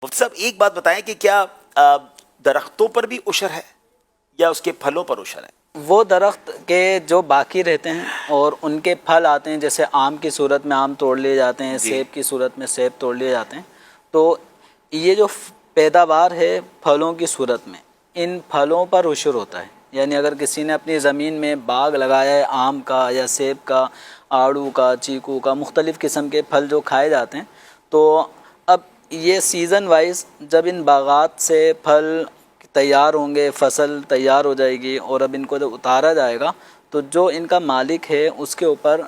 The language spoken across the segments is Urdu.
مفتی صاحب ایک بات بتائیں کہ کیا درختوں پر بھی عشر ہے یا اس کے پھلوں پر عشر ہے؟ وہ درخت کے جو باقی رہتے ہیں اور ان کے پھل آتے ہیں، جیسے آم کی صورت میں آم توڑ لیے جاتے ہیں، سیب کی صورت میں سیب توڑ لیے جاتے ہیں، تو یہ جو پیداوار ہے پھلوں کی صورت میں، ان پھلوں پر عشر ہوتا ہے۔ یعنی اگر کسی نے اپنی زمین میں باغ لگایا ہے آم کا یا سیب کا، آڑو کا، چیکو کا، مختلف قسم کے پھل جو کھائے جاتے ہیں، تو اب یہ سیزن وائز جب ان باغات سے پھل تیار ہوں گے، فصل تیار ہو جائے گی اور اب ان کو جب اتارا جائے گا تو جو ان کا مالک ہے اس کے اوپر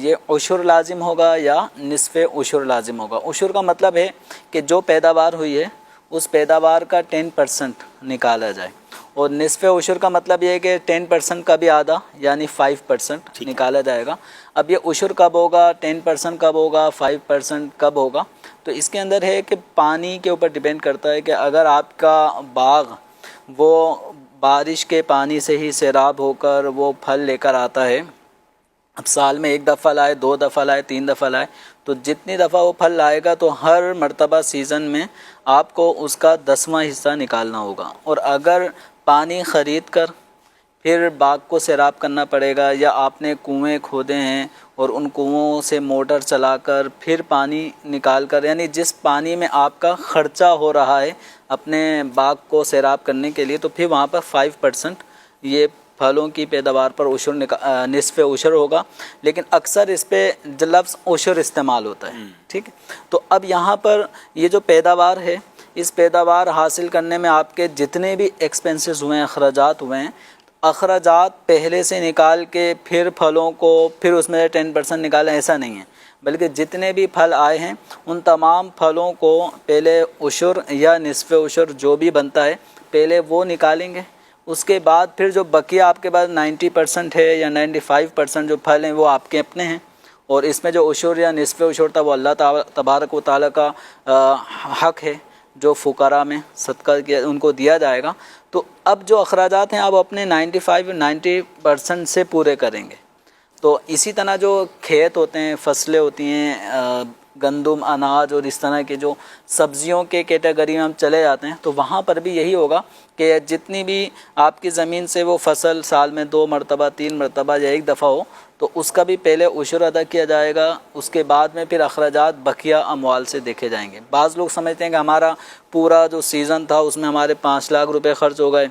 یہ عشر لازم ہوگا یا نصف عشر لازم ہوگا۔ عشر کا مطلب ہے کہ جو پیداوار ہوئی ہے اس پیداوار کا 10% نکالا جائے، اور نصف عشر کا مطلب یہ ہے کہ 10% کا بھی آدھا یعنی 5% نکالا جائے گا۔ اب یہ عشر کب ہوگا، 10% کب ہوگا، 5% کب ہوگا؟ تو اس کے اندر ہے کہ پانی کے اوپر ڈیپینڈ کرتا ہے کہ اگر آپ کا باغ وہ بارش کے پانی سے ہی سیراب ہو کر وہ پھل لے کر آتا ہے، اب سال میں ایک دفعہ لائے، 2 دفعہ لائے، 3 دفعہ لائے، تو جتنی دفعہ وہ پھل لائے گا تو ہر مرتبہ سیزن میں آپ کو اس کا 10واں حصہ نکالنا ہوگا۔ اور اگر پانی خرید کر پھر باغ کو سیراب کرنا پڑے گا، یا آپ نے کنویں کھودے ہیں اور ان کنوؤں سے موٹر چلا کر پھر پانی نکال کر، یعنی جس پانی میں آپ کا خرچہ ہو رہا ہے اپنے باغ کو سیراب کرنے کے لیے، تو پھر وہاں پر 5% یہ پھلوں کی پیداوار پر عشر نصف عشر ہوگا۔ لیکن اکثر اس پہ لفظ عشر استعمال ہوتا ہے، ٹھیک ہے؟ تو اب یہاں پر یہ جو پیداوار ہے، اس پیداوار حاصل کرنے میں آپ کے جتنے بھی ایکسپنسز ہوئے ہیں، اخراجات ہوئے ہیں، اخراجات پہلے سے نکال کے پھر پھلوں کو پھر اس میں 10% نکالیں، ایسا نہیں ہے، بلکہ جتنے بھی پھل آئے ہیں ان تمام پھلوں کو پہلے عشر یا نصف عشر جو بھی بنتا ہے پہلے وہ نکالیں گے۔ اس کے بعد پھر جو بقیہ آپ کے پاس 90% ہے یا 95% جو پھل ہیں وہ آپ کے اپنے ہیں، اور اس میں جو عشر یا نصف عشر تھا وہ اللہ تبارک و تعالیٰ کا حق ہے، جو فقراء میں صدقہ کیا ان کو دیا جائے گا۔ تو اب جو اخراجات ہیں آپ اپنے 90% سے پورے کریں گے۔ تو اسی طرح جو کھیت ہوتے ہیں، فصلیں ہوتی ہیں، گندم، اناج اور اس طرح کے جو سبزیوں کے کیٹیگری میں ہم چلے جاتے ہیں، تو وہاں پر بھی یہی ہوگا کہ جتنی بھی آپ کی زمین سے وہ فصل سال میں 2 مرتبہ 3 مرتبہ یا 1 دفعہ ہو تو اس کا بھی پہلے عشر ادا کیا جائے گا، اس کے بعد میں پھر اخراجات بقیہ اموال سے دیکھے جائیں گے۔ بعض لوگ سمجھتے ہیں کہ ہمارا پورا جو سیزن تھا اس میں ہمارے 5 لاکھ روپے خرچ ہو گئے،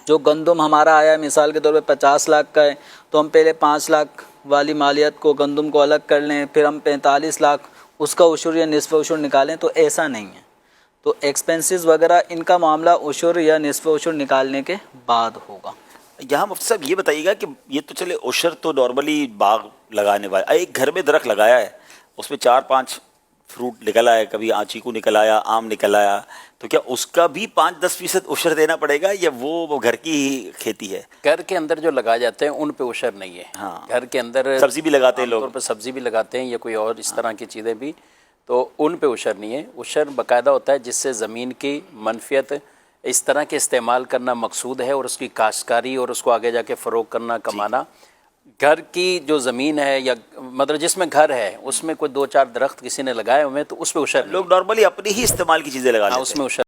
جو گندم ہمارا آیا مثال کے طور پہ 50 لاکھ کا ہے، تو ہم پہلے 5 لاکھ والی مالیت کو گندم کو الگ کر لیں، پھر ہم 45 لاکھ اس کا عشر یا نصف عشر نکالیں، تو ایسا نہیں ہے۔ تو ایکسپنسز وغیرہ ان کا معاملہ عشر یا نصف عشر نکالنے کے بعد ہوگا۔ یہاں مفتی صاحب یہ بتائیے گا کہ یہ تو چلے عشر تو نارملی باغ لگانے والے، ایک گھر میں درخت لگایا ہے اس میں 4-5 فروٹ نکل آیا، کبھی چیکو نکل آیا، آم نکل آیا، تو کیا اس کا بھی 5-10% عشر دینا پڑے گا یا وہ گھر کی ہی کھیتی ہے؟ گھر کے اندر جو لگائے جاتے ہیں ان پہ عشر نہیں ہے۔ ہاں، گھر کے اندر سبزی بھی لگاتے ہیں لوگ، عام طور پہ سبزی بھی لگاتے ہیں یا کوئی اور اس طرح کی چیزیں بھی، تو ان پہ عشر نہیں ہے۔ عشر باقاعدہ ہوتا ہے جس سے زمین کی منفیت اس طرح کے استعمال کرنا مقصود ہے، اور اس کی کاشتکاری اور اس کو آگے جا کے فروغ کرنا، کمانا۔ گھر کی جو زمین ہے یا مطلب جس میں گھر ہے اس میں کوئی 2-4 درخت کسی نے لگائے ہوئے تو اس پہ عشر نہیں ہے۔ لوگ نارملی اپنی ہی استعمال کی چیزیں لگا لیتے ہیں، اس میں عشر